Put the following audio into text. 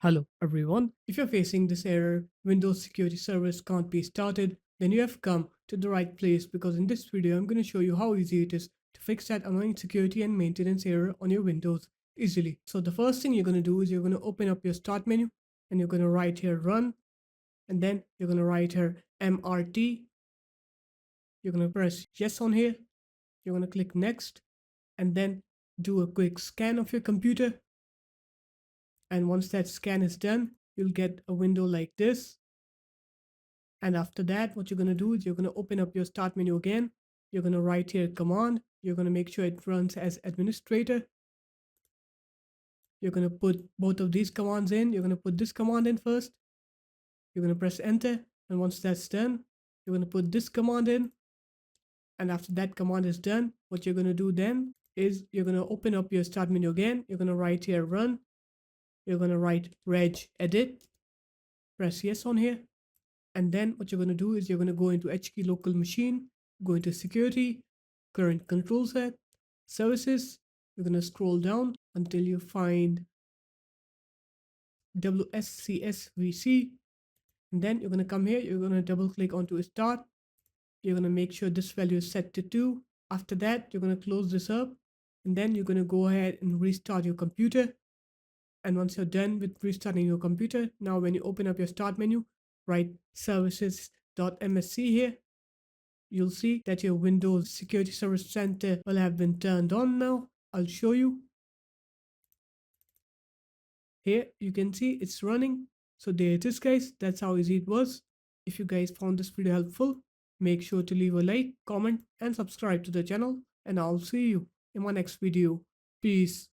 Hello everyone. If you're facing this error, Windows security service can't be started, then you have come to the right place because in this video I'm going to show you how easy it is to fix that annoying security and maintenance error on your Windows easily. So the first thing you're going to do is you're going to open up your start menu and you're going to write here run, and then you're going to write here MRT. You're going to press yes on here. You're going to click next and then do a quick scan of your computer. And once that scan is done, you'll get a window like this. And after that, what you're going to do is you're going to open up your start menu again. You're going to write here command. You're going to make sure it runs as administrator. You're going to put both of these commands in. You're going to put this command in first. You're going to press enter. And once that's done, you're going to put this command in. And after that command is done, what you're going to do then is you're going to open up your start menu again. You're going to write here run. You're going to write reg edit. Press yes on here. And then what you're going to do is you're going to go into HKey local machine, go into security, current control set, services. You're going to scroll down until you find WSCSVC. And then you're going to come here, you're going to double click onto start. You're going to make sure this value is set to 2. After that, you're going to close this up. And then you're going to go ahead and restart your computer. And once you're done with restarting your computer, now when you open up your start menu, write services.msc here. You'll see that your Windows Security Service Center will have been turned on now. I'll show you. Here you can see it's running. So there it is guys, that's how easy it was. If you guys found this video helpful, make sure to leave a like, comment and subscribe to the channel, and I'll see you in my next video. Peace.